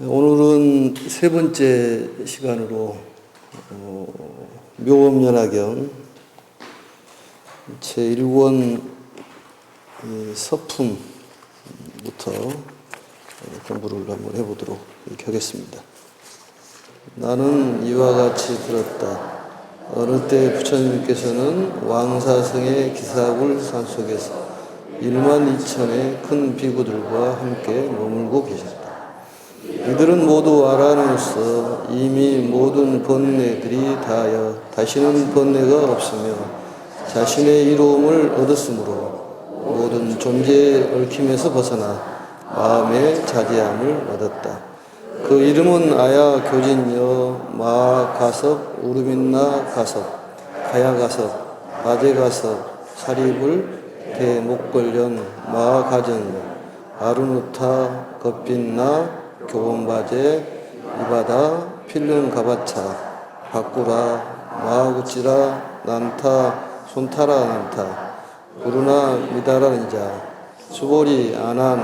오늘은 세 번째 시간으로 묘법연화경 제1권 서품부터 공부를 한번 해보도록 이렇게 하겠습니다. 나는 이와 같이 들었다. 어느 때 부처님께서는 왕사성의 기사굴 산속에서 1만 2천의 큰 비구들과 함께 머물고 계셨다. 이들은 모두 알아내서 이미 모든 번뇌들이 다하여 다시는 번뇌가 없으며 자신의 이로움을 얻었으므로 모든 존재의 얽힘에서 벗어나 마음의 자제함을 얻었다. 그 이름은 아야 교진여 마가섭 우르민나 가섭 가야가섭 바제가섭 사리불 대목걸련 마가전 아르누타 겁빈나 교본바제 이바다 필름가바차 바꾸라 마구찌라 난타 손타라 난타 부르나 미다라니자 수보리 아난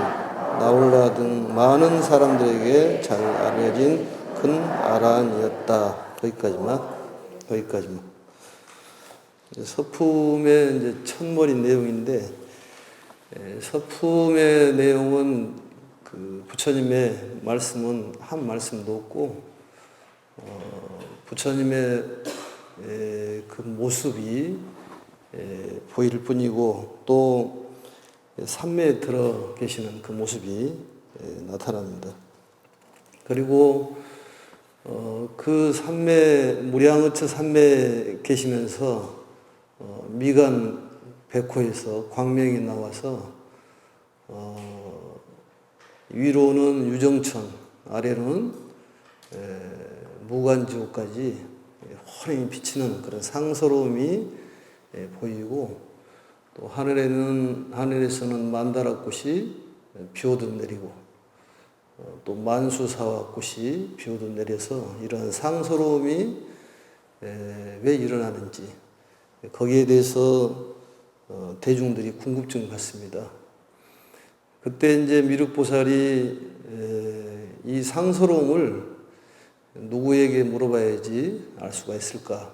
나올라 등 많은 사람들에게 잘 알려진 큰 아란이었다. 거기까지만. 서품의 이제 첫머리 내용인데, 서품의 내용은 그 부처님의 말씀은 한 말씀도 없고, 부처님의 그 모습이 보일 뿐이고, 또 산매에 들어 계시는 그 모습이 나타납니다. 그리고 그 산매, 무량어처 산매에 계시면서 미간 백호에서 광명이 나와서 위로는 유정천, 아래로는 무간지옥까지 환히 비치는 그런 상서로움이 보이고, 또 하늘에서는 만다라꽃이 비오듯 내리고, 또 만수사화꽃이 비오듯 내려서 이러한 상서로움이 왜 일어나는지, 거기에 대해서 대중들이 궁금증을 갖습니다. 그때 이제 미륵보살이 이 상서로움을 누구에게 물어봐야지 알 수가 있을까?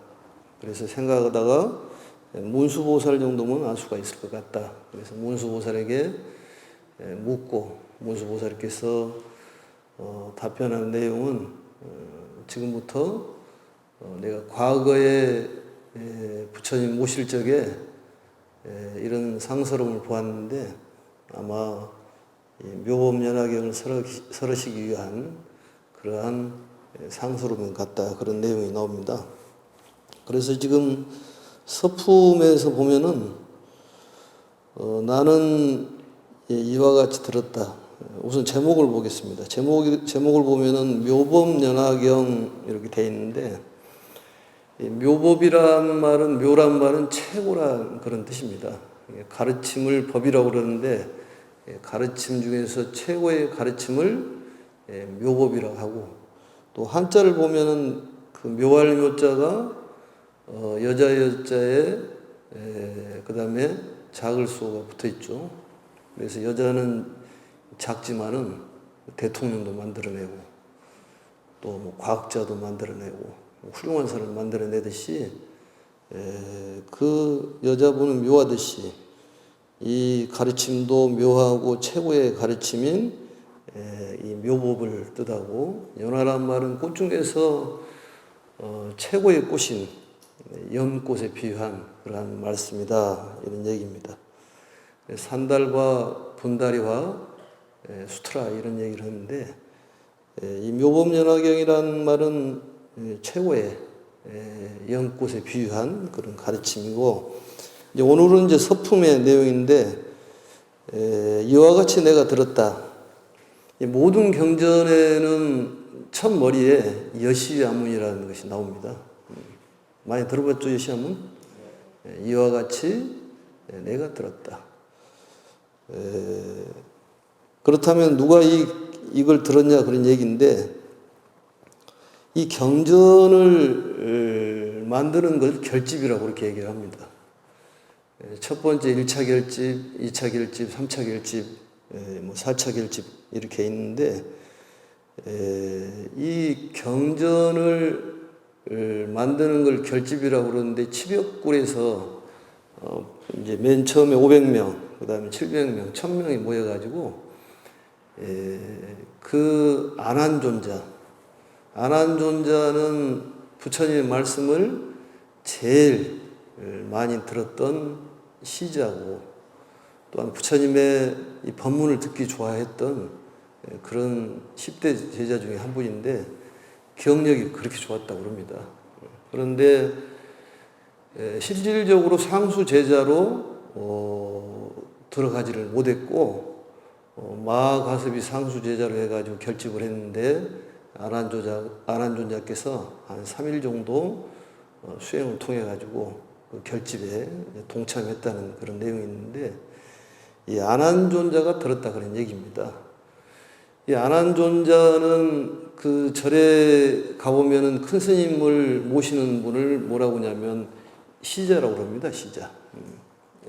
그래서 생각하다가 문수보살 정도면 알 수가 있을 것 같다. 그래서 문수보살에게 묻고, 문수보살께서 답변한 내용은 지금부터 내가 과거에 부처님 모실 적에 이런 상서로움을 보았는데 아마 묘법연화경을 설하시기 위한 그러한 상서로움 같다, 그런 내용이 나옵니다. 그래서 지금 서품에서 보면은 나는 이와 같이 들었다. 우선 제목을 보겠습니다. 제목을 보면은 묘법연화경 이렇게 돼 있는데, 묘법이란 말은, 묘란 말은 최고란 그런 뜻입니다. 가르침을 법이라고 그러는데, 가르침 중에서 최고의 가르침을 묘법이라고 하고, 또 한자를 보면은 그 묘할 묘자가 여자 여자에 그 다음에 작을 수가 붙어 있죠. 그래서 여자는 작지만은 대통령도 만들어내고, 또 뭐 과학자도 만들어내고, 훌륭한 사람을 만들어내듯이 그 여자분은 묘하듯이 이 가르침도 묘하고 최고의 가르침인 이 묘법을 뜻하고, 연화란 말은 꽃 중에서 최고의 꽃인 연꽃에 비유한 그러한 말씀이다, 이런 얘기입니다. 산달과 분다리와 수트라 이런 얘기를 하는데, 이 묘법연화경이란 말은 최고의 연꽃에 비유한 그런 가르침이고, 이제 오늘은 이제 서품의 내용인데, 이와 같이 내가 들었다. 모든 경전에는 첫 머리에 여시야문이라는 것이 나옵니다. 많이 들어봤죠, 여시야문? 이와 같이 내가 들었다. 그렇다면 누가 이걸 들었냐, 그런 얘기인데, 이 경전을 만드는 걸 결집이라고 그렇게 얘기를 합니다. 첫 번째 1차 결집, 2차 결집, 3차 결집, 4차 결집 이렇게 있는데, 이 경전을 만드는 걸 결집이라고 그러는데 칩역굴에서 이제 맨 처음에 500명, 그 다음에 700명, 1000명이 모여가지고 그 안한존자는 부처님의 말씀을 제일 많이 들었던 시자고, 또한 부처님의 이 법문을 듣기 좋아했던 그런 10대 제자 중에 한 분인데 기억력이 그렇게 좋았다고 그럽니다. 그런데 실질적으로 상수 제자로 들어가지를 못했고, 마하가섭이 상수 제자로 해가지고 결집을 했는데 안한존자께서 한 3일 정도 수행을 통해 가지고 그 결집에 동참했다는 그런 내용이 있는데, 이 안한존자가 들었다 그런 얘기입니다. 이 안한존자는 그 절에 가보면은 큰 스님을 모시는 분을 뭐라고 하냐면 시자라고 그럽니다. 시자.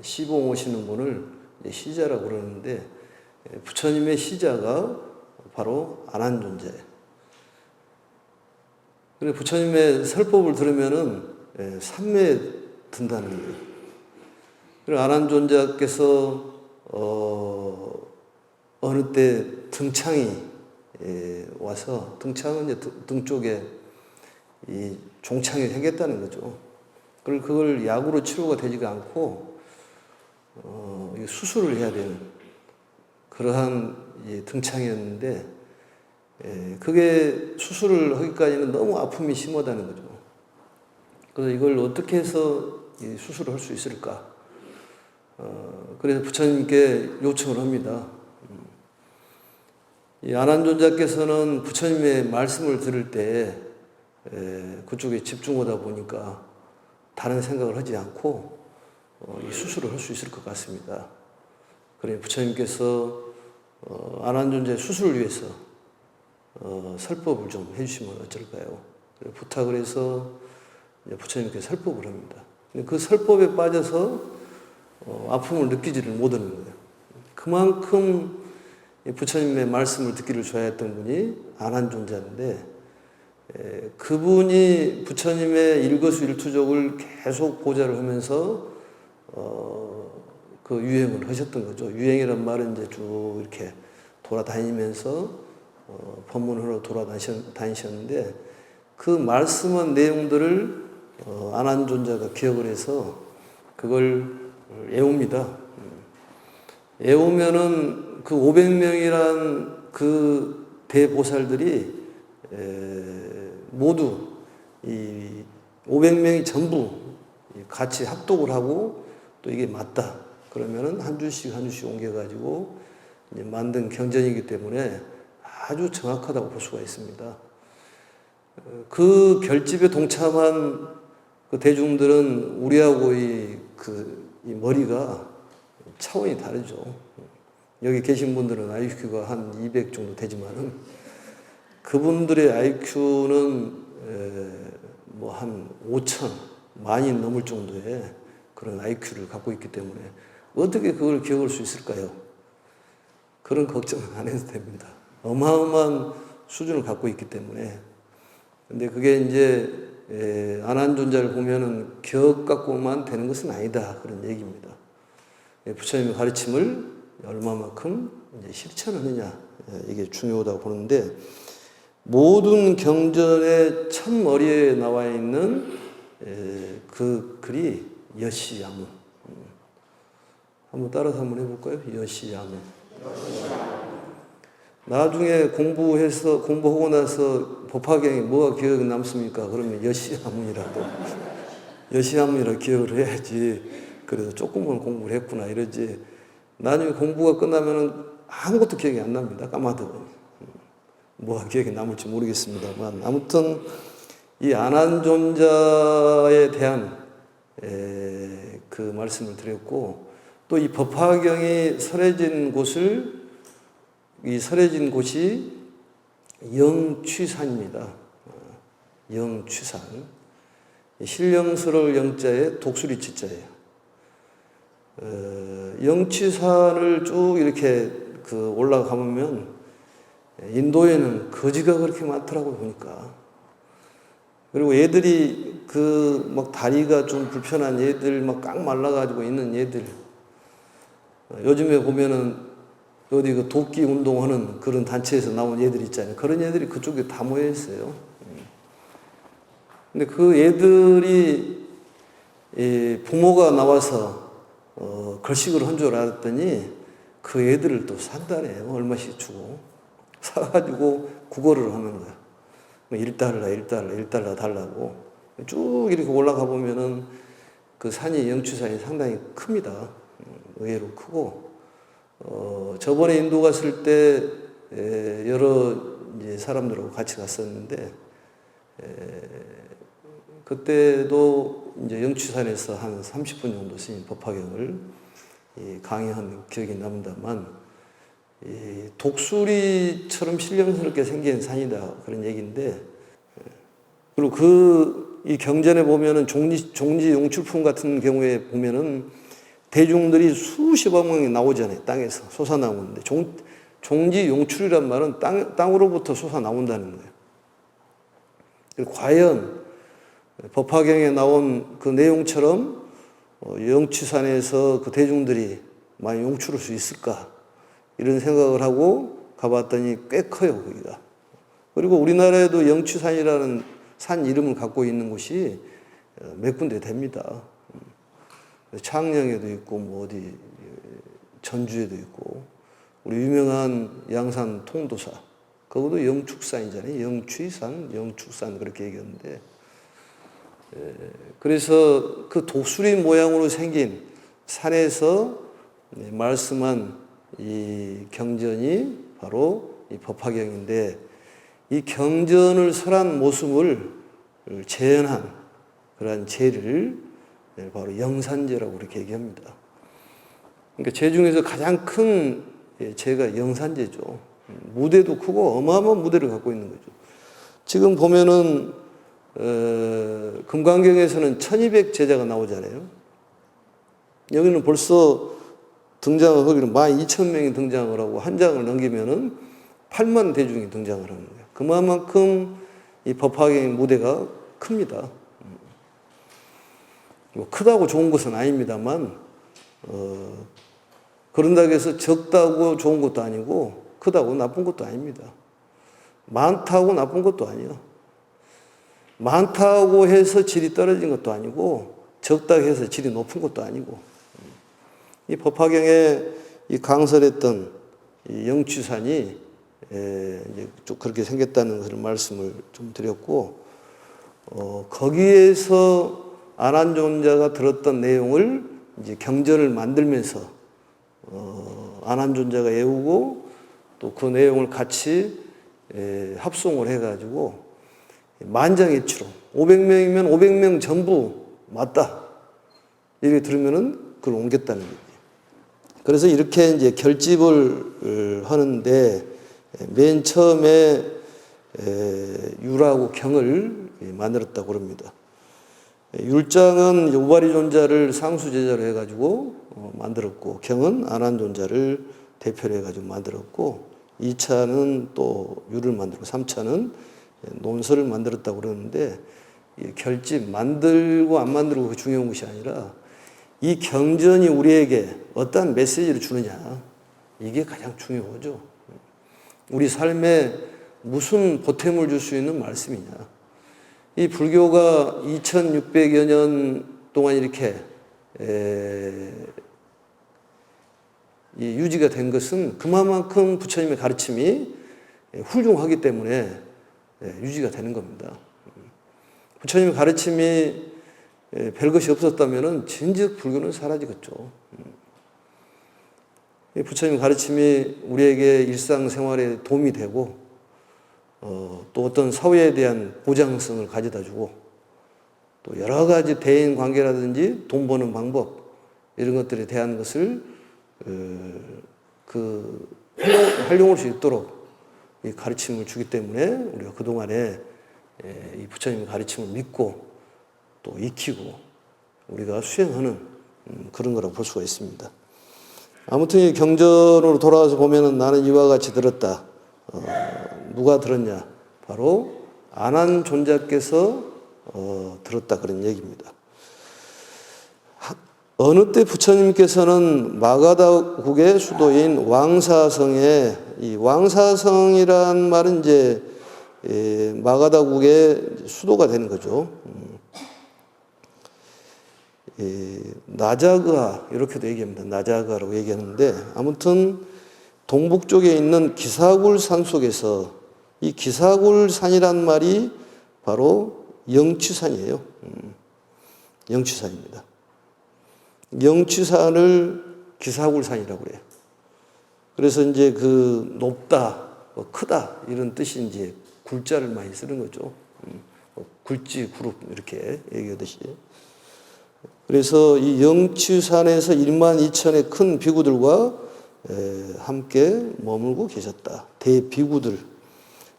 시봉 오시는 분을 시자라고 그러는데, 부처님의 시자가 바로 안한존자예요. 그래 부처님의 설법을 들으면은 삼매에 든다는 거예요. 그리고 안한존자께서 어느 때 등창이 와서, 등창은 이제 등 쪽에 이 종창이 생겼다는 거죠. 그걸 약으로 치료가 되지가 않고 수술을 해야 되는 그러한 등창이었는데, 그게 수술을 하기까지는 너무 아픔이 심하다는 거죠. 그래서 이걸 어떻게 해서 수술을 할 수 있을까? 그래서 부처님께 요청을 합니다. 이 안한존자께서는 부처님의 말씀을 들을 때 그쪽에 집중하다 보니까 다른 생각을 하지 않고 이 수술을 할 수 있을 것 같습니다. 그러니 부처님께서 안한존자의 수술을 위해서 설법을 좀 해주시면 어쩔까요? 부탁을 해서 부처님께 설법을 합니다. 근데 그 설법에 빠져서 아픔을 느끼지를 못하는 거예요. 그만큼 부처님의 말씀을 듣기를 좋아했던 분이 안한존자인데, 그분이 부처님의 일거수일투족을 계속 보좌를 하면서 그 유행을 하셨던 거죠. 유행이란 말은 이제 쭉 이렇게 돌아다니면서 법문으로 돌아다니셨는데, 그 말씀한 내용들을 안한존자가 기억을 해서 그걸 애웁니다. 애우면은 그 500명이란 그 대보살들이 모두 이 500명이 전부 같이 합독을 하고, 또 이게 맞다 그러면은 한 줄씩 옮겨가지고 이제 만든 경전이기 때문에 아주 정확하다고 볼 수가 있습니다. 그 결집에 동참한 그 대중들은 우리하고 이 머리가 차원이 다르죠. 여기 계신 분들은 IQ가 한 200 정도 되지만은 그분들의 IQ는 뭐 한 5천, 만이 넘을 정도의 그런 IQ를 갖고 있기 때문에 어떻게 그걸 기억할 수 있을까요? 그런 걱정은 안 해도 됩니다. 어마어마한 수준을 갖고 있기 때문에. 근데 그게 이제 안한존자를 보면은 기억 갖고만 되는 것은 아니다 그런 얘기입니다. 부처님의 가르침을 얼마만큼 이제 실천하느냐, 이게 중요하다고 보는데, 모든 경전의 첫머리에 나와 있는 그 글이 여시야문. 한번 따라서 한번 해볼까요? 여시야문. 나중에 공부하고 나서 법화경에 뭐가 기억에 남습니까? 그러면 여시야문이라고 기억을 해야지. 그래서 조금은 공부를 했구나 이러지. 나중에 공부가 끝나면은 아무것도 기억이 안 납니다. 까마득. 뭐가 기억에 남을지 모르겠습니다만, 아무튼 이 안한존자에 대한 그 말씀을 드렸고, 또 이 법화경이 설해진 곳이 영취산입니다. 영취산. 신령스러울 영자에 독수리 치자예요. 영취산을 쭉 이렇게 올라가보면 인도에는 거지가 그렇게 많더라고요, 보니까. 그리고 애들이 막 다리가 좀 불편한 애들, 막 꽉 말라가지고 있는 애들. 요즘에 보면은 어디 그 도끼 운동하는 그런 단체에서 나온 애들 있잖아요. 그런 애들이 그쪽에 다 모여 있어요. 근데 그 애들이 부모가 나와서 걸식을 한 줄 알았더니 그 애들을 또 산다네요. 얼마씩 주고. 사가지고 구걸을 하는 거야. $1, $1 달라고. 쭉 이렇게 올라가 보면은 그 산이, 영추산이 상당히 큽니다. 의외로 크고. 저번에 인도 갔을 때 여러 이제 사람들하고 같이 갔었는데, 그때도 이제 영추산에서 한 30분 정도 스님 법화경을 강의한 기억이 납니다만, 독수리처럼 신령스럽게 생긴 산이다, 그런 얘기인데, 그리고 이 경전에 보면은 종지 용출품 같은 경우에 보면은 대중들이 수십억 명이 나오잖아요. 땅에서 솟아나오는데, 종지 용출이란 말은 땅으로부터 솟아나온다는 거예요. 그리고 과연 법화경에 나온 그 내용처럼 영취산에서 그 대중들이 많이 용출할 수 있을까? 이런 생각을 하고 가봤더니 꽤 커요, 거기가. 그리고 우리나라에도 영취산이라는 산 이름을 갖고 있는 곳이 몇 군데 됩니다. 창녕에도 있고, 뭐 어디, 전주에도 있고, 우리 유명한 양산 통도사, 그것도 영축산이잖아요. 영취산, 영축산, 그렇게 얘기하는데. 그래서 그 독수리 모양으로 생긴 산에서 말씀한 이 경전이 바로 이 법화경인데, 이 경전을 설한 모습을 재현한 그러한 제를 바로 영산제라고 그렇게 얘기합니다. 그러니까 제 중에서 가장 큰 제가 영산제죠. 무대도 크고 어마어마한 무대를 갖고 있는 거죠. 지금 보면은 금강경에서는 1200 제자가 나오잖아요. 여기는 벌써 등장을 하기로 12,000명이 등장을 하고 한 장을 넘기면은 8만 대중이 등장을 하는 거예요. 그만큼 이 법화경 무대가 큽니다. 뭐 크다고 좋은 것은 아닙니다만, 그런다고 해서 적다고 좋은 것도 아니고 크다고 나쁜 것도 아닙니다. 많다고 나쁜 것도 아니에요. 많다고 해서 질이 떨어진 것도 아니고 적다고 해서 질이 높은 것도 아니고, 이 법화경에 이 강설했던 이 영취산이 이제 좀 그렇게 생겼다는 그런 말씀을 좀 드렸고, 거기에서 안한존자가 들었던 내용을 이제 경전을 만들면서 안한존자가 외우고 또 그 내용을 같이 합송을 해가지고 만장일치로 500명이면 500명 전부 맞다 이렇게 들으면은 그걸 옮겼다는 거예요. 그래서 이렇게 이제 결집을 하는데 맨 처음에 율하고 경을 만들었다고 그럽니다. 율장은 우바리 존자를 상수 제자로 해가지고 만들었고, 경은 안한존자를 대표로 해가지고 만들었고, 2차는 또 율을 만들고 3차는 논설을 만들었다고 그러는데, 결집 만들고 안 만들고 그 중요한 것이 아니라 이 경전이 우리에게 어떠한 메시지를 주느냐, 이게 가장 중요하죠. 우리 삶에 무슨 보탬을 줄 수 있는 말씀이냐. 이 불교가 2600여 년 동안 이렇게 유지가 된 것은 그만큼 부처님의 가르침이 훌륭하기 때문에 유지가 되는 겁니다. 부처님의 가르침이 별것이 없었다면 진즉 불교는 사라지겠죠. 부처님 가르침이 우리에게 일상생활에 도움이 되고, 또 어떤 사회에 대한 보장성을 가져다 주고, 또 여러 가지 대인 관계라든지 돈 버는 방법, 이런 것들에 대한 것을 활용할 수 있도록 이 가르침을 주기 때문에 우리가 그동안에 이 부처님의 가르침을 믿고 또 익히고 우리가 수행하는 그런 거라고 볼 수가 있습니다. 아무튼 이 경전으로 돌아와서 보면은 나는 이와 같이 들었다. 누가 들었냐? 바로 아난존자께서 들었다 그런 얘기입니다. 어느 때 부처님께서는 마가다국의 수도인 왕사성에, 이 왕사성이란 말은 이제 마가다국의 수도가 되는 거죠. 나자그아 이렇게도 얘기합니다. 나자그아라고 얘기하는데, 아무튼 동북 쪽에 있는 기사굴 산 속에서, 이 기사굴 산이란 말이 바로 영취산이에요. 영취산입니다. 영취산을 기사굴산이라고 그래요. 그래서 이제 그 높다, 크다 이런 뜻이 이제 굴자를 많이 쓰는 거죠. 굴지 그룹 이렇게 얘기하듯이. 그래서 이 영취산에서 12,000의 큰 비구들과 함께 머물고 계셨다. 대비구들.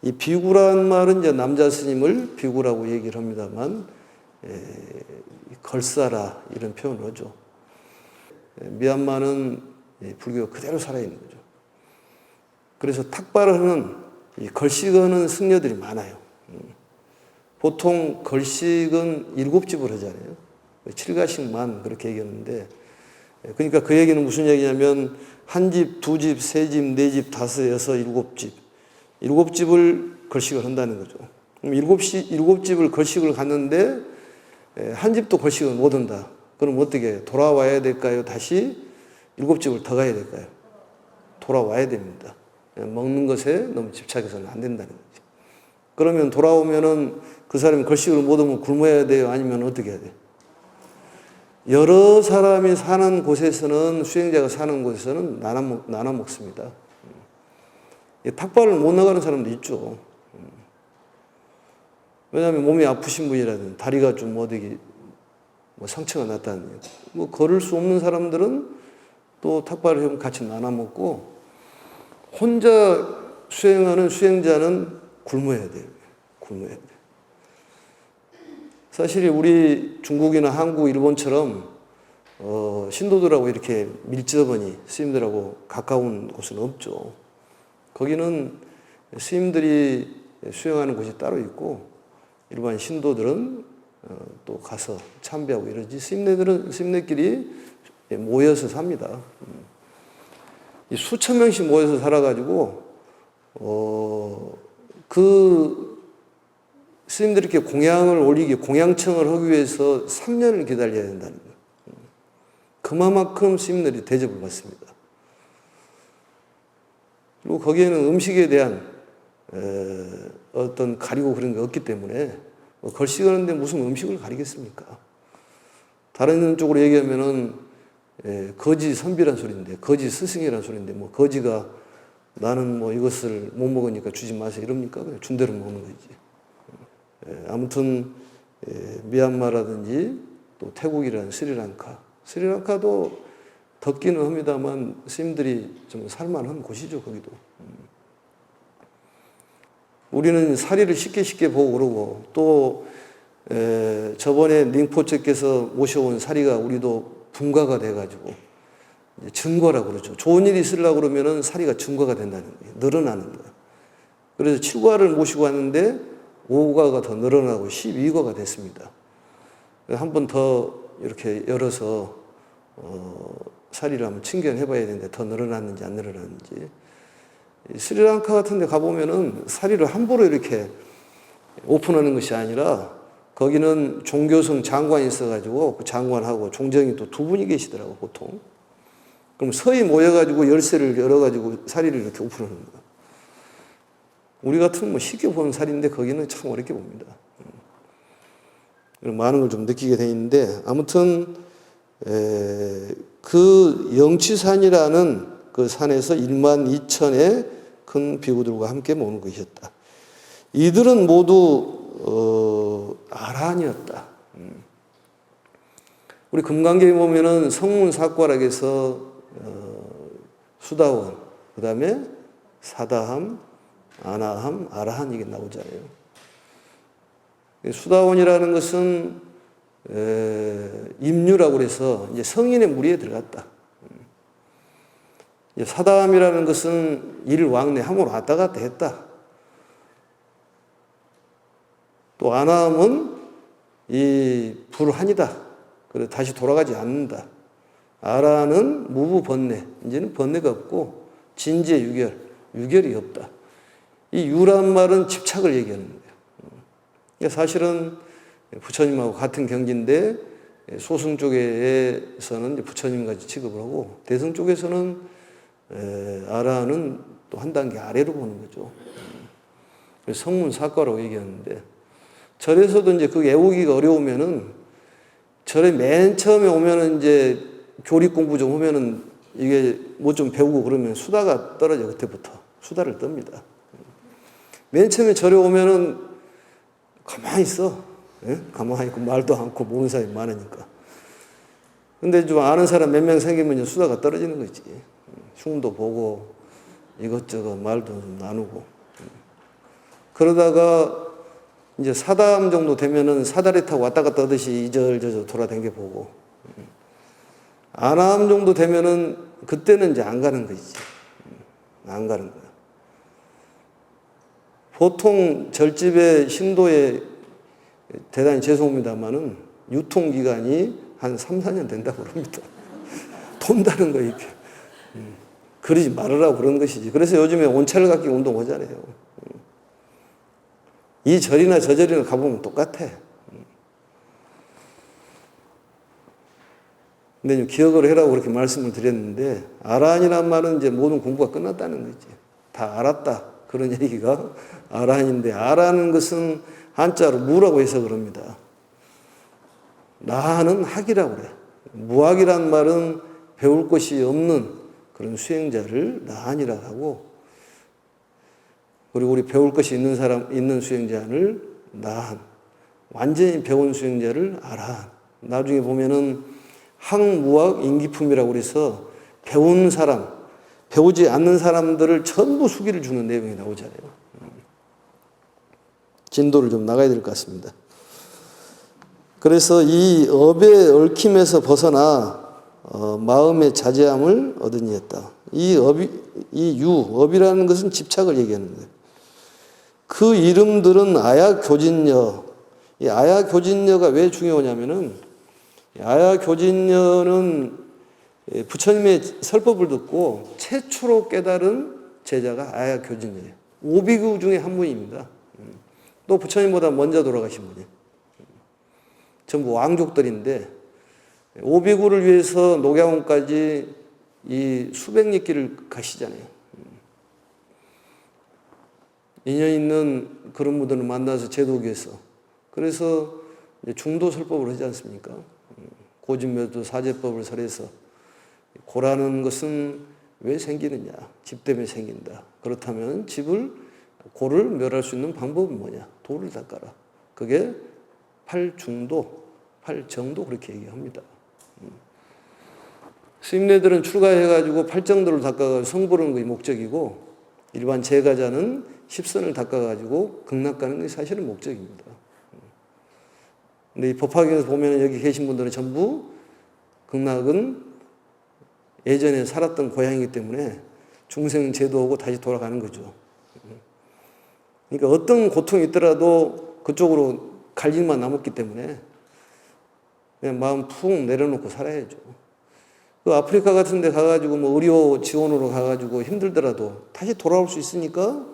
이 비구란 말은 이제 남자 스님을 비구라고 얘기를 합니다만, 걸사라 이런 표현을 하죠. 미얀마는 불교가 그대로 살아있는 거죠. 그래서 탁발을 하는, 걸식하는 승려들이 많아요. 보통 걸식은 7집을 하잖아요. 7가씩만 그렇게 얘기하는데, 그러니까 그 얘기는 무슨 얘기냐면, 1집, 2집, 3집, 4집, 5, 6, 7집. 7집을 걸식을 한다는 거죠. 그럼 7집을 걸식을 갔는데, 한 집도 걸식을 못 한다. 그럼 어떻게 돌아와야 될까요? 다시 7집을 더 가야 될까요? 돌아와야 됩니다. 먹는 것에 너무 집착해서는 안 된다는 거죠. 그러면 돌아오면은 그 사람이 걸식을 못 하면 굶어야 돼요? 아니면 어떻게 해야 돼요? 여러 사람이 사는 곳에서는, 수행자가 사는 곳에서는 나눠 먹습니다. 탁발을 못 나가는 사람도 있죠. 왜냐하면 몸이 아프신 분이라든 다리가 좀 어디 상처가 났다는, 걸을 수 없는 사람들은 또 탁발을 하면 같이 나눠 먹고, 혼자 수행하는 수행자는 굶어야 돼요. 굶어야 돼요. 사실 우리 중국이나 한국, 일본처럼 신도들하고 이렇게 밀접하니 스님들하고 가까운 곳은 없죠. 거기는 스님들이 수행하는 곳이 따로 있고, 일반 신도들은 또 가서 참배하고 이러지, 스님네끼리 모여서 삽니다. 수천 명씩 모여서 살아가지고, 그 스님들이 이렇게 공양을 올리기, 공양청을 하기 위해서 3년을 기다려야 된다는 거예요. 그만큼 스님들이 대접을 받습니다. 그리고 거기에는 음식에 대한 어떤 가리고 그런 게 없기 때문에, 걸식하는데 무슨 음식을 가리겠습니까? 다른 쪽으로 얘기하면은 거지 선비란 소리인데, 거지 스승이란 소리인데, 거지가 나는 이것을 못 먹으니까 주지 마세요 이럽니까? 그냥 준 대로 먹는 거지. 아무튼 미얀마라든지 또 태국이라는 스리랑카도 덥기는 합니다만 스님들이 좀 살만한 곳이죠. 거기도. 우리는 사리를 쉽게 보고 그러고, 또 저번에 링포체께서 모셔온 사리가 우리도 분가가 돼가지고 증거라고 그러죠. 좋은 일이 있으려고 그러면은 사리가 증거가 된다는 거예요. 늘어나는 거예요. 그래서 7과를 모시고 왔는데 5과가 더 늘어나고 12과가 됐습니다. 한 번 더 이렇게 열어서 사리를 한번 친견해 봐야 되는데 더 늘어났는지 안 늘어났는지. 스리랑카 같은 데 가보면은 사리를 함부로 이렇게 오픈하는 것이 아니라, 거기는 종교성 장관이 있어가지고 그 장관하고 종정이 또 2분이 계시더라고, 보통. 그럼 서히 모여가지고 열쇠를 열어가지고 사리를 이렇게 오픈하는 거야. 우리 같으면 쉽게 보는 사리인데 거기는 참 어렵게 봅니다. 많은 걸 좀 느끼게 돼 있는데, 아무튼 그 영취산이라는 그 산에서 12,000의 큰 비구들과 함께 모는 것이었다. 이들은 모두 아라한이었다. 우리 금강경에 보면은 성문사과락에서 수다원, 그 다음에 사다함, 아나함, 아라한 이게 나오잖아요. 수다원이라는 것은 임류라고 해서 이제 성인의 무리에 들어갔다. 사담이라는 것은 일왕래함으로 왔다 갔다 했다. 또 안함은 이 불한이다. 그래 다시 돌아가지 않는다. 아라는 무부번뇌. 이제는 번뇌가 없고 진재 유결. 유결이 없다. 이 유란 말은 집착을 얘기하는 거예요. 그러니까 사실은 부처님하고 같은 경지인데 소승 쪽에서는 부처님같이 취급을 하고 대승 쪽에서는 아라는 또 한 단계 아래로 보는 거죠. 성문사과라고 얘기하는데 절에서도 이제 그 애우기가 어려우면은 절에 맨 처음에 오면은 이제 교리 공부 좀 하면은 이게 뭐 좀 배우고 그러면 수다가 떨어져. 그때부터 수다를 떱니다. 맨 처음에 절에 오면은 가만히 있어. 예? 가만히 있고 말도 않고 모르는 사람이 많으니까. 근데 좀 아는 사람 몇 명 생기면 수다가 떨어지는 거지. 흉도 보고 이것저것 말도 좀 나누고. 그러다가 이제 사담 정도 되면은 사다리 타고 왔다 갔다 하듯이 이절저절 돌아다녀 보고. 안함 정도 되면은 그때는 이제 안 가는 거지. 안 가는 거야. 보통 절집의 신도에 대단히 죄송합니다만은 유통기간이 한 3, 4년 된다고 그럽니다. 돈다는 거 이게. 그러지 말으라고 그런 것이지. 그래서 요즘에 온찰 갖기 운동 하잖아요. 이 절이나 저 절이나 가보면 똑같아. 근데 기억을 해라고 그렇게 말씀을 드렸는데, 아라한이란 말은 이제 모든 공부가 끝났다는 거지. 다 알았다. 그런 얘기가 아라한인데, 아라는 것은 한자로 무라고 해석을 합니다. 나하는 학이라고 그래. 무학이란 말은 배울 것이 없는 그런 수행자를 나한이라고 하고, 그리고 우리 배울 것이 있는 수행자를 나한. 완전히 배운 수행자를 아라한. 나중에 보면은 학무학 인기품이라고 그래서 배운 사람, 배우지 않는 사람들을 전부 수기를 주는 내용이 나오잖아요. 진도를 좀 나가야 될 것 같습니다. 그래서 이 업의 얽힘에서 벗어나 마음의 자제함을 얻으니 했다. 업이라는 것은 집착을 얘기하는 거예요. 그 이름들은 아야교진여. 이 아야교진여가 왜 중요하냐면은 아야교진여는 부처님의 설법을 듣고 최초로 깨달은 제자가 아야교진여예요. 오비구 중에 한 분입니다. 또 부처님보다 먼저 돌아가신 분이에요. 전부 왕족들인데 오비구를 위해서 녹양원까지 이 수백 리 길을 가시잖아요. 인연 있는 그런 분들을 만나서 제도기 위해서. 그래서 중도 설법을 하지 않습니까? 고진묘도 사제법을 설해서 고라는 것은 왜 생기느냐? 집 때문에 생긴다. 그렇다면 고를 멸할 수 있는 방법은 뭐냐? 도를 닦아라. 그게 팔중도, 팔정도 그렇게 얘기합니다. 스님네들은 출가해가지고 팔정도를 닦아가지고 성보는 것이 목적이고 일반 제가자는 십선을 닦아가지고 극락가는 것이 사실은 목적입니다. 근데 이 법화경에서 보면 여기 계신 분들은 전부 극락은 예전에 살았던 고향이기 때문에 중생 제도하고 다시 돌아가는 거죠. 그러니까 어떤 고통이 있더라도 그쪽으로 갈 일만 남았기 때문에 그냥 마음 푹 내려놓고 살아야죠. 그 아프리카 같은 데 가가지고 뭐 의료 지원으로 가가지고 힘들더라도 다시 돌아올 수 있으니까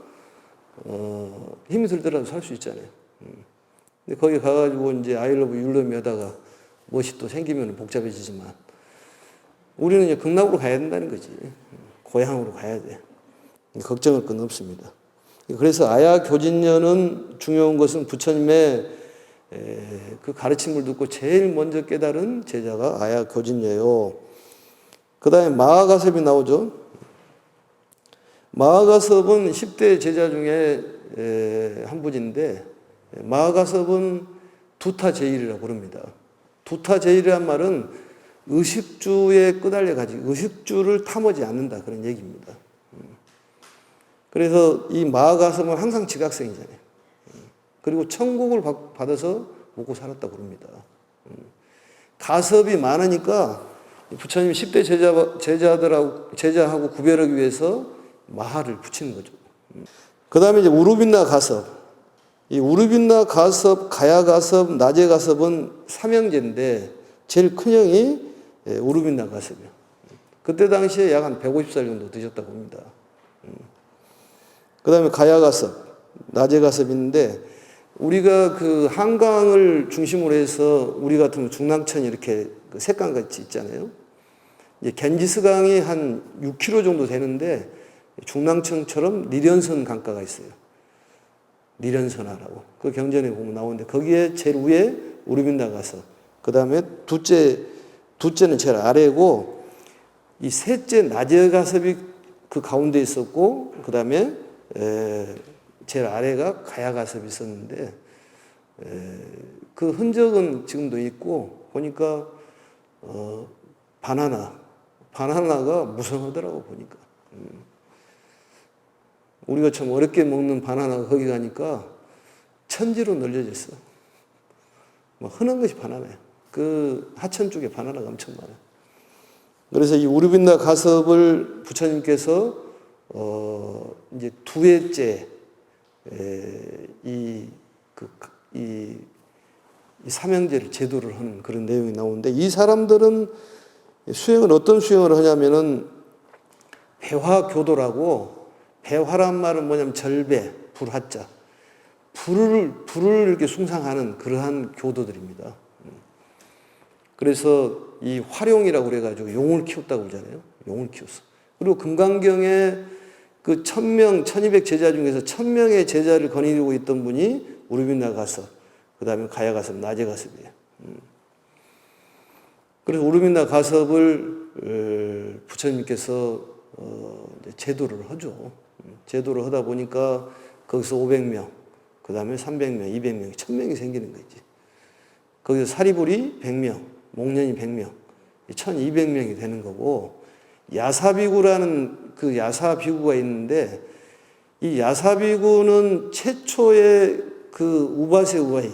힘이 들더라도 살 수 있잖아요. 근데 거기 가가지고 이제 아이러브 율럼이 하다가 무엇이 또 생기면 복잡해지지만 우리는 이제 극락으로 가야 된다는 거지. 고향으로 가야 돼. 걱정할 건 없습니다. 그래서 아야교진여는 중요한 것은 부처님의 그 가르침을 듣고 제일 먼저 깨달은 제자가 아야교진여요. 그 다음에 마하가섭이 나오죠. 마하가섭은 10대 제자 중에 한 분인데 마하가섭은 두타제일이라고 부릅니다. 두타제일이란 말은 의식주에 끄달려 가지고 의식주를 탐하지 않는다 그런 얘기입니다. 그래서 이 마하가섭은 항상 지각생이잖아요. 그리고 천국을 받아서 먹고 살았다고 그럽니다. 가섭이 많으니까 부처님이 10대 제자하고 구별하기 위해서 마하를 붙이는 거죠. 그 다음에 이제 우루빈나 가섭. 이 우루빈나 가섭, 가야 가섭, 나제 가섭은 삼형제인데 제일 큰 형이 우루빈나 가섭이에요. 그때 당시에 약 한 150살 정도 되셨다고 봅니다. 그 다음에 가야 가섭, 나제 가섭이 있는데 우리가 그 한강을 중심으로 해서 우리 같은 중랑천이 이렇게 그 색강같이 있잖아요. 이제 겐지스강이 한 6km 정도 되는데 중랑천처럼 니련선 강가가 있어요. 니련선하라고. 그 경전에 보면 나오는데 거기에 제일 위에 우루빈나 가섭. 그 다음에 둘째는 제일 아래고 이 셋째 나제 가섭이 그 가운데 있었고 그 다음에 제일 아래가 가야 가섭이 있었는데 그 흔적은 지금도 있고 보니까 바나나가 무성하더라고 보니까. 우리가 참 어렵게 먹는 바나나가 거기 가니까 천지로 널려져 있어. 뭐 흔한 것이 바나나야. 그 하천 쪽에 바나나가 엄청 많아요. 그래서 이 우루빈나 가섭을 부처님께서 이제 두 해째 이 삼형제를 제도를 하는 그런 내용이 나오는데 이 사람들은 수행을 어떤 수행을 하냐면은 배화교도라고 배화란 말은 뭐냐면 절배, 불화자. 불을 이렇게 숭상하는 그러한 교도들입니다. 그래서 이 화룡이라고 그래가지고 용을 키웠다고 그러잖아요. 용을 키웠어. 그리고 금강경에 그 1000명, 1200 제자 중에서 1000명의 제자를 거느리고 있던 분이 우루빈나 가섭, 그 다음에 가야 가섭, 나제 가섭이에요. 그래서 우루빈나 가섭을 부처님께서 제도를 하죠. 제도를 하다 보니까 거기서 500명, 그 다음에 300명, 200명, 1000명이 생기는 거지. 거기서 사리불이 100명, 목련이 100명, 1200명이 되는 거고, 야사비구라는 그 야사비구가 있는데, 이 야사비구는 최초의 그 우바세 우바이,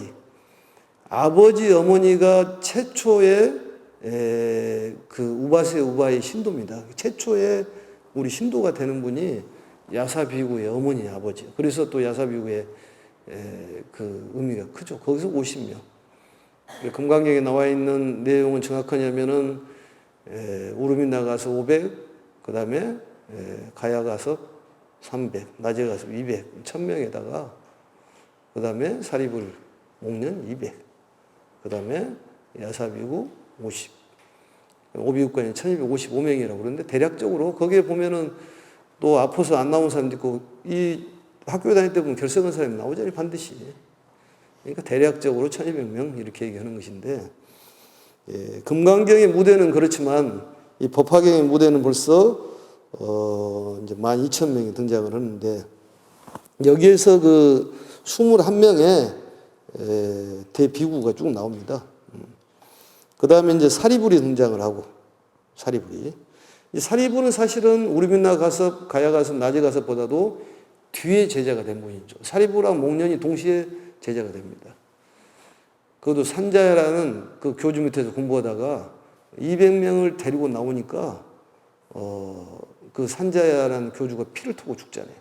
아버지 어머니가 최초의 그 우바세 우바이 신도입니다. 최초의 우리 신도가 되는 분이 야사비구의 어머니 아버지. 그래서 또 야사비구의 그 의미가 크죠. 거기서 50명. 금강경에 나와 있는 내용은 정확하냐면은 우루빈나 가서 500, 그 다음에 가야 가서 300, 나제 가서 200, 1000명에다가 그 다음에 사리불 목련 200, 그 다음에 야사비구 50, 오비국관이 1255명이라고 그러는데 대략적으로 거기에 보면은 또 아파서 안 나온 사람도 있고 이 학교 다닐 때 보면 결석한 사람이 나오잖아요, 반드시. 그러니까 대략적으로 1200명 이렇게 얘기하는 것인데, 금강경의 무대는 그렇지만 이 법화경의 무대는 벌써 이제 12,000명이 등장을 하는데, 여기에서 그 21명의 대비구가 쭉 나옵니다. 그 다음에 이제 사리불이 등장을 하고, 사리불이. 이 사리불은 사실은 우루빈나 가섭, 가야 가섭, 나제 가섭보다도 뒤에 제자가 된 분이죠. 사리불하고 목련이 동시에 제자가 됩니다. 그것도 산자야라는 그 교주 밑에서 공부하다가 200명을 데리고 나오니까 그 산자야라는 교주가 피를 토고 죽잖아요.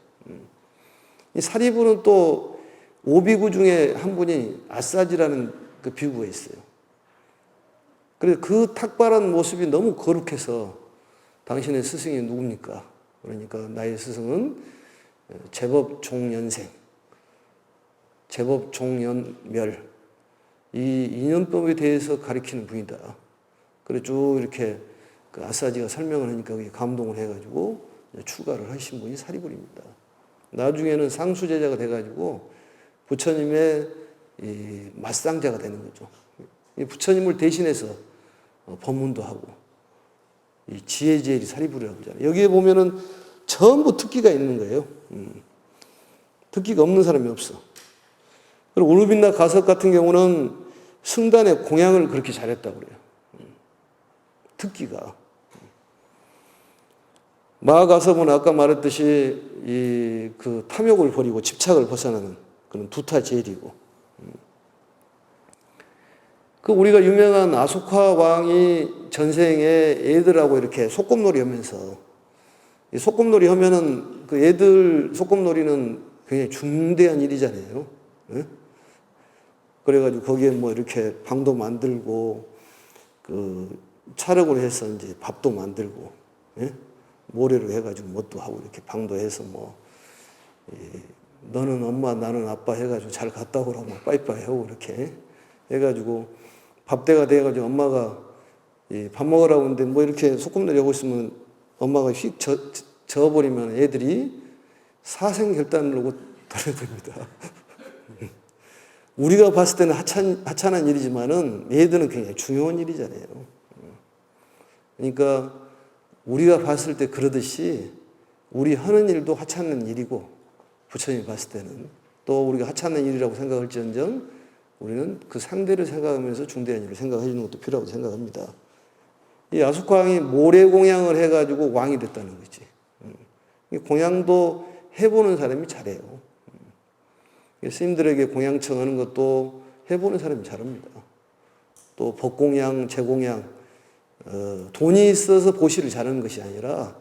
이 사리불은 또 오비구 중에 한 분이 아싸지라는 그 비구가 있어요. 그래서 그 탁발한 모습이 너무 거룩해서 당신의 스승이 누굽니까? 그러니까 나의 스승은 제법 종연생, 제법 종연멸, 이 인연법에 대해서 가리키는 분이다. 그래 쭉 이렇게 그 아싸지가 설명을 하니까 그게 감동을 해가지고 출가를 하신 분이 사리불입니다. 나중에는 상수제자가 돼가지고 부처님의 이 맞상자가 되는 거죠. 부처님을 대신해서 법문도 하고, 이 지혜제일이 사리불이라고 하잖아요. 여기에 보면은 전부 특기가 있는 거예요. 특기가 없는 사람이 없어. 그리고 우루빈나 가섭 같은 경우는 승단의 공양을 그렇게 잘했다고 그래요. 특기가. 마가섭은 아까 말했듯이 이 그 탐욕을 버리고 집착을 벗어나는 그런 두타 제일이고, 그 우리가 유명한 아소카 왕이 전생에 애들하고 이렇게 소꿉놀이 하면서, 이 소꿉놀이 하면은 그 애들 소꿉놀이는 굉장히 중대한 일이잖아요. 예? 그래가지고 거기에 뭐 이렇게 방도 만들고, 그 촬영을 해서 이제 밥도 만들고, 예? 모래로 해가지고 뭣도 하고 이렇게 방도 해서 뭐, 너는 엄마 나는 아빠 해가지고 잘 갔다 오라고 막 빠이빠이 하고 이렇게 해가지고 밥때가 돼가지고 엄마가 밥 먹으라고 하는데 뭐 이렇게 소꿉놀이 하고 있으면 엄마가 휙 저어버리면 애들이 사생결단을 하고 달려듭니다. 우리가 봤을 때는 하찮은 일이지만은 얘들은 굉장히 중요한 일이잖아요. 그러니까 우리가 봤을 때 그러듯이 우리 하는 일도 하찮은 일이고 부처님이 봤을 때는 또 우리가 하찮은 일이라고 생각할지언정 우리는 그 상대를 생각하면서 중대한 일을 생각해 주는 것도 필요하다고 생각합니다. 이 야숙왕이 모래공양을 해가지고 왕이 됐다는 거지. 이 공양도 해보는 사람이 잘해요. 스님들에게 공양 청하는 것도 해보는 사람이 잘합니다. 또 법공양, 제공양, 돈이 있어서 보시를 자는 것이 아니라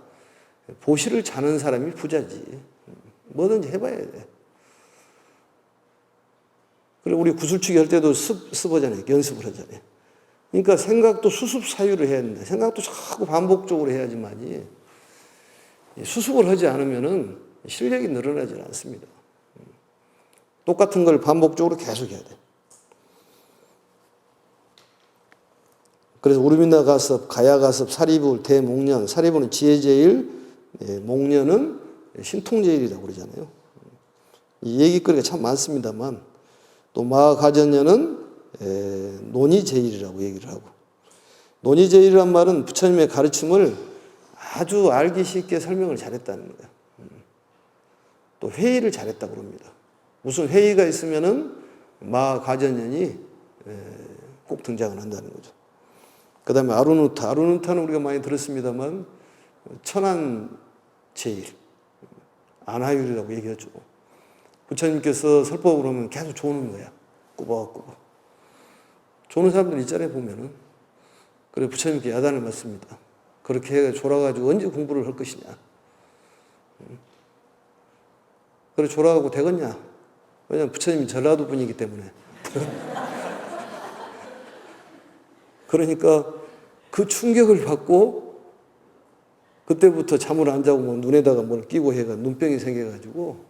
보시를 자는 사람이 부자지. 뭐든지 해봐야 돼. 그래 우리 구슬치기 할 때도 습하잖아요. 연습을 하잖아요. 그러니까 생각도 수습 사유를 해야 된다. 생각도 자꾸 반복적으로 해야지만이 수습을 하지 않으면은 실력이 늘어나지 않습니다. 똑같은 걸 반복적으로 계속 해야 돼. 그래서 우르민나 가섭, 가야 가섭, 사리불, 대목련, 사리불은 지혜제일, 목련은 신통제일이라고 그러잖아요. 이 얘기거리가 참 많습니다만 또 마가전녀는 논의제일이라고 얘기를 하고 논의제일이란 말은 부처님의 가르침을 아주 알기 쉽게 설명을 잘했다는 거예요. 또 회의를 잘했다고 합니다. 무슨 회의가 있으면은 마가전년이 꼭 등장을 한다는 거죠. 그 다음에 아루누타. 아루누타는 우리가 많이 들었습니다만 천안제일, 안하율이라고 얘기하죠. 부처님께서 설법을 하면 계속 조는 거야. 꾸벅꾸벅. 조는 사람들 있잖아요, 보면은. 그래, 부처님께 야단을 맞습니다. 그렇게 졸아가지고 언제 공부를 할 것이냐. 그래, 졸아가고 되겠냐. 왜냐면 부처님이 전라도 분이기 때문에. 그러니까 그 충격을 받고 그때부터 잠을 안 자고 뭐 눈에다가 뭘 끼고 해가 눈병이 생겨가지고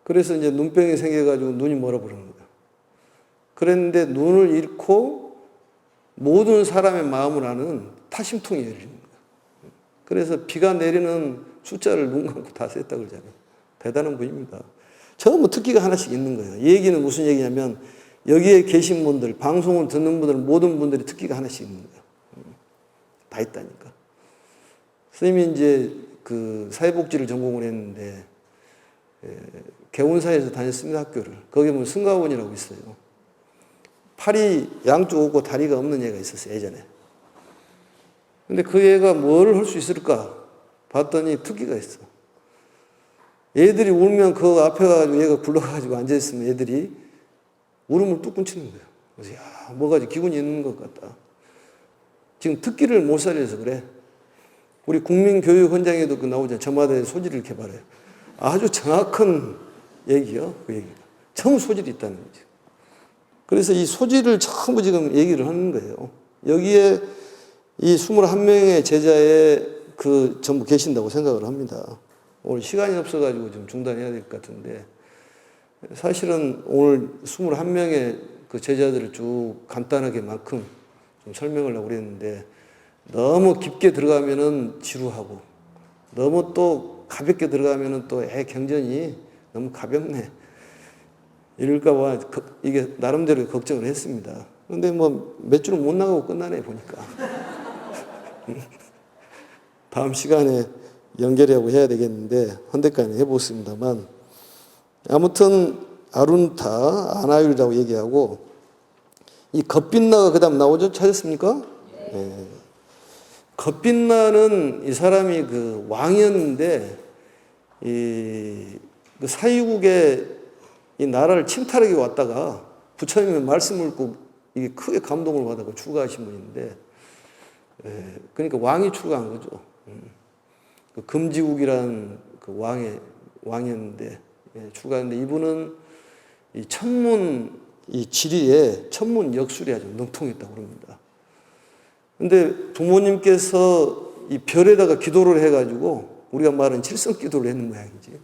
그래서 이제 눈병이 생겨가지고 눈이 멀어버리는 거야. 그랬는데 눈을 잃고 모든 사람의 마음을 아는 타심통이 열리는 거야. 그래서 비가 내리는 숫자를 눈 감고 다 셌다 그러잖아요. 대단한 분입니다. 전부 특기가 하나씩 있는 거예요. 이 얘기는 무슨 얘기냐면 여기에 계신 분들, 방송을 듣는 분들, 모든 분들이 특기가 하나씩 있는 거예요. 다 있다니까. 선생님이 이제 그 사회복지를 전공을 했는데 개운사에서 다녔습니다, 학교를. 거기 보면 승가원이라고 있어요. 팔이 양쪽 없고 다리가 없는 애가 있었어요, 예전에. 근데 그 애가 뭘 할 수 있을까? 봤더니 특기가 있어. 애들이 울면 그 앞에 가가지고 얘가 굴러가가지고 앉아있으면 애들이 울음을 뚝 끊치는 거예요. 그래서 야, 뭐가 기분이 있는 것 같다. 지금 특기를 못 살려서 그래. 우리 국민교육헌장에도 그 나오잖아요. 저마다의 소질을 개발해요. 아주 정확한 얘기요. 그 얘기가. 전부 소질이 있다는 거죠. 그래서 이 소질을 전부 지금 얘기를 하는 거예요. 여기에 이 21명의 제자에 그 전부 계신다고 생각을 합니다. 오늘 시간이 없어가지고 좀 중단해야 될 것 같은데 사실은 오늘 21명의 그 제자들을 쭉 간단하게만큼 좀 설명을 하려고 그랬는데 너무 깊게 들어가면은 지루하고 너무 또 가볍게 들어가면은 또 경전이 너무 가볍네. 이럴까봐 이게 나름대로 걱정을 했습니다. 그런데 뭐 몇 줄은 못 나가고 끝나네 보니까. 다음 시간에 연결하고 해야 되겠는데 헌데까지 해보겠습니다만 아무튼 아룬타, 아나율이라고 얘기하고 이 겁빛나가 그 다음 나오죠? 찾았습니까? 네. 겁빛나는 이 사람이 그 왕이었는데 그 사유국에 이 나라를 침탈하게 왔다가 부처님의 말씀을 꼭 이게 크게 감동을 받아서 출가하신 분인데, 그러니까 왕이 출가한 거죠. 그 금지국이라는 그 왕이었는데, 출가했는데 이분은 이 천문, 이 지리에 천문 역술이 아주 능통했다고 그럽니다. 근데 부모님께서 이 별에다가 기도를 해가지고 우리가 말하는 칠성 기도를 했는 모양이지.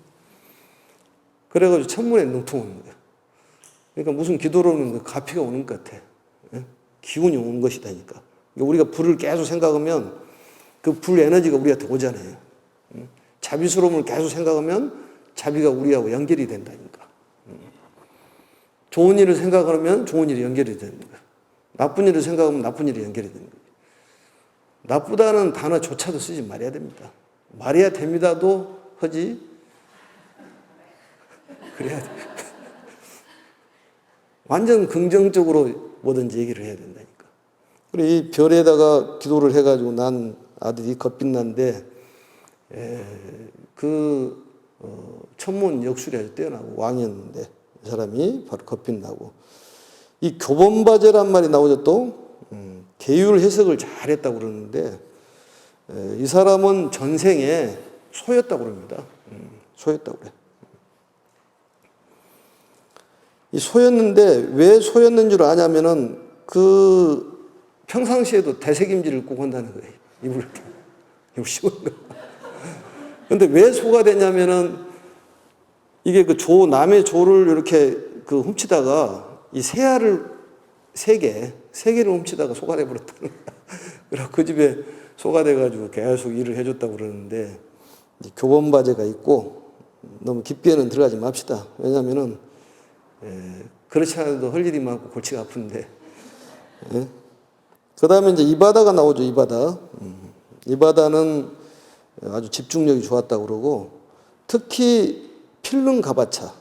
그래가지고 천문에 능통한 거예요. 그러니까 무슨 기도를 하면 가피가 오는 것 같아. 기운이 오는 것이다니까. 그러니까 우리가 불을 계속 생각하면 그 불 에너지가 우리한테 오잖아요. 자비스러움을 계속 생각하면 자비가 우리하고 연결이 된다니까. 좋은 일을 생각하면 좋은 일이 연결이 되는 거예요. 나쁜 일을 생각하면 나쁜 일이 연결이 되는 거예요. 나쁘다는 단어조차도 쓰지 말아야 됩니다. 말해야 됩니다도 하지. 그래야 돼. 완전 긍정적으로 뭐든지 얘기를 해야 된다니까. 그리고 이 별에다가 기도를 해가지고 난 아들이 겉빛난데, 천문 역술이 아주 뛰어나고 왕이었는데, 이 사람이 바로 겉빛나고. 이 교본바제란 말이 나오죠 또. 계율 해석을 잘했다고 그러는데, 이 사람은 전생에 소였다고 그럽니다. 소였다고 그래. 이 소였는데 왜 소였는 줄 아냐면은 그 평상시에도 대책임질을 꼭 한다는 거예요. 입을 쉬운 거. 근데 왜 소가 됐냐면은 이게 그 남의 조를 이렇게 그 훔치다가 이 새알을 세 개를 훔치다가 소가 돼버렸다는 거야. 그래서 그 집에 소가 돼가지고 계속 일을 해줬다고 그러는데, 교본바제가 있고 너무 깊게는 들어가지 맙시다. 왜냐면은 그렇지 않아도 할 일이 많고 골치가 아픈데. 그 다음에 이제 이바다가 나오죠. 이바다는 아주 집중력이 좋았다고 그러고, 특히 필름가바차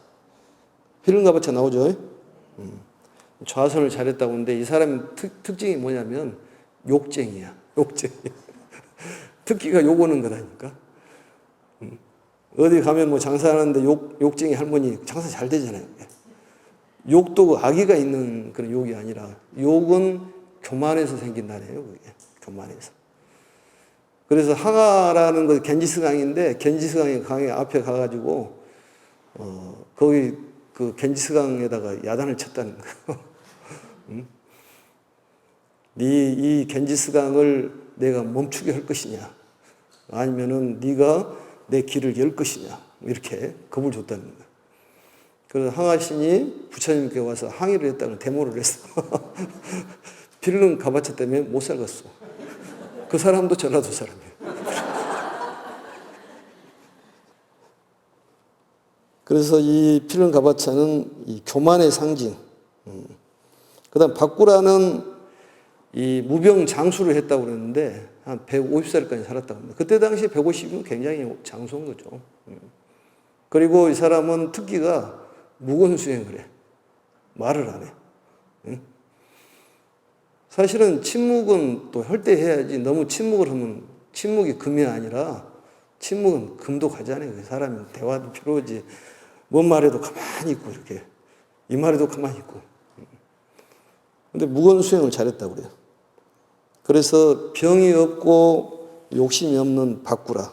나오죠. 좌선을 잘했다고 하는데 이 사람의 특징이 뭐냐면 욕쟁이야. 특기가 욕 오는 거라니까. 어디 가면 뭐 장사하는데 욕쟁이 할머니 장사 잘 되잖아요. 욕도 그 악의가 있는 그런 욕이 아니라 욕은 교만에서 생긴다네요. 그게 교만에서. 그래서 항아라는 거 겐지스강인데 겐지스강의 강에 앞에 가가지고 거기 그 겐지스강에다가 야단을 쳤다는 거예요. 이 겐지스강을 내가 멈추게 할 것이냐, 아니면은 네가 내 길을 열 것이냐, 이렇게 겁을 줬다는 거예요. 그래서 항아신이 부처님께 와서 항의를 했다는 데모를 했어. 필름가바차 때문에 못 살겠어. 그 사람도 전라도 사람이에요. 그래서 이 필름가바차는 이 교만의 상징. 그 다음 박구라는 이 무병장수를 했다고 그랬는데 한 150살까지 살았다고 합니다. 그때 당시에 150이면 굉장히 장수인 거죠. 그리고 이 사람은 특기가 무건수행을 해. 말을 안 해. 사실은 침묵은 또 할 때 해야지, 너무 침묵을 하면 침묵이 금이 아니라 침묵은 금도 가잖아요. 사람이 대화도 필요하지. 뭔 말해도 가만히 있고 이렇게. 이 말에도 가만히 있고. 근데 무건수행을 잘했다고 그래요. 그래서 병이 없고 욕심이 없는 박구라.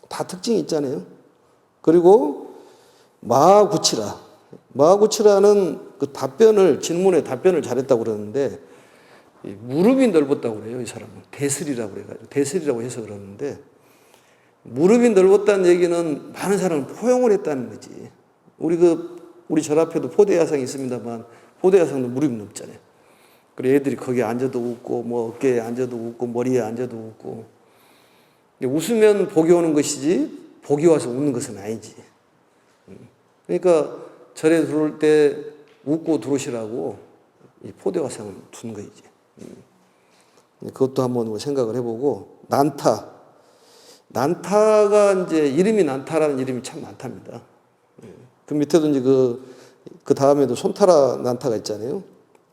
다 특징이 있잖아요. 그리고 마하구치라는 그 질문에 답변을 잘했다고 그러는데, 무릎이 넓었다고 그래요, 이 사람은. 대슬이라고 그래가지고. 대슬이라고 해서 그러는데, 무릎이 넓었다는 얘기는 많은 사람을 포용을 했다는 거지. 우리 절 앞에도 포대야상이 있습니다만, 포대야상도 무릎이 넓잖아요. 그리고 애들이 거기에 앉아도 웃고, 뭐 어깨에 앉아도 웃고, 머리에 앉아도 웃고. 웃으면 복이 오는 것이지, 복이 와서 웃는 것은 아니지. 그러니까 절에 들어올 때 웃고 들어오시라고 이 포대화상을 둔 거이지. 그것도 한번 생각을 해보고, 난타가 이제 이름이 난타라는 이름이 참 많답니다. 그 밑에도 이제 그 다음에도 손타라 난타가 있잖아요.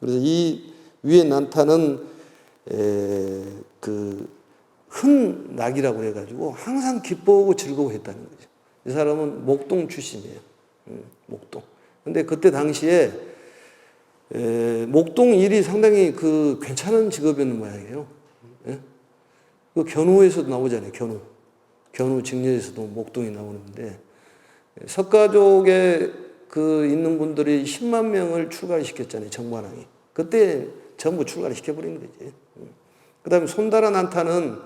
그래서 이 위에 난타는 그 흔낙이라고 해가지고 항상 기뻐하고 즐거워했다는 거죠. 이 사람은 목동 출신이에요. 목동. 근데 그때 당시에 목동 일이 상당히 괜찮은 직업이었는 모양이에요. 예? 그 견우에서도 나오잖아요. 견우 직녀에서도 목동이 나오는데 석가족에 있는 분들이 10만 명을 출가를 시켰잖아요. 정관왕이. 그때 전부 출가를 시켜버린 거지. 그 다음에 손달아 난타는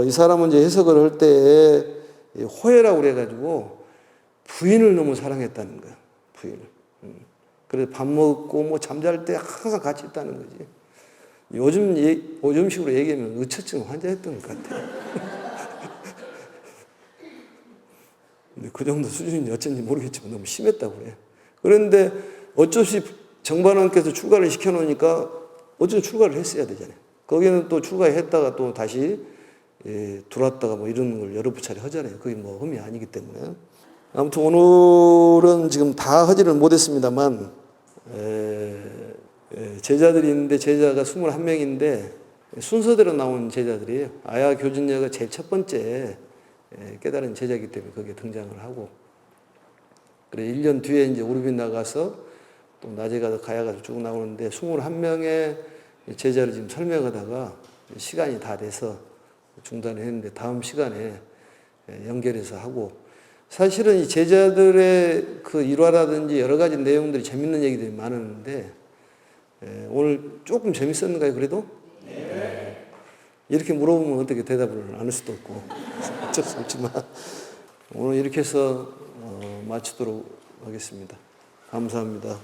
이 사람은 이제 해석을 할 때 호해라고 그래가지고 부인을 너무 사랑했다는 거야. 부인을. 그래서 밥 먹고 뭐 잠잘 때 항상 같이 있다는 거지. 요즘식으로 얘기하면 의처증 환자였던 것 같아요. 근데 그 정도 수준이 어쩐지 모르겠지만 너무 심했다고 그래. 그런데 어쩔 수 없이 정반왕께서 출가를 시켜놓으니까 어쨌든 출가를 했어야 되잖아요. 거기는 또 출가했다가 또 다시 들어왔다가 뭐 이런 걸 여러 차례 하잖아요. 그게 뭐 흠이 아니기 때문에. 아무튼 오늘은 지금 다 하지를 못했습니다만 제자들이 있는데 제자가 21명인데 순서대로 나온 제자들이에요. 아야 교진녀가 제일 첫 번째 깨달은 제자이기 때문에 거기에 등장을 하고, 그래 1년 뒤에 이제 오르빈 나가서 또 낮에 가서 가야가서 쭉 나오는데 21명의 제자를 지금 설명하다가 시간이 다 돼서 중단을 했는데 다음 시간에 연결해서 하고, 사실은 이 제자들의 일화라든지 여러 가지 내용들이 재밌는 얘기들이 많았는데 오늘 조금 재밌었는가요, 그래도? 네. 이렇게 물어보면 어떻게 대답을 안 할 수도 없고 어쩔 수 없지만 오늘 이렇게 해서 마치도록 하겠습니다. 감사합니다.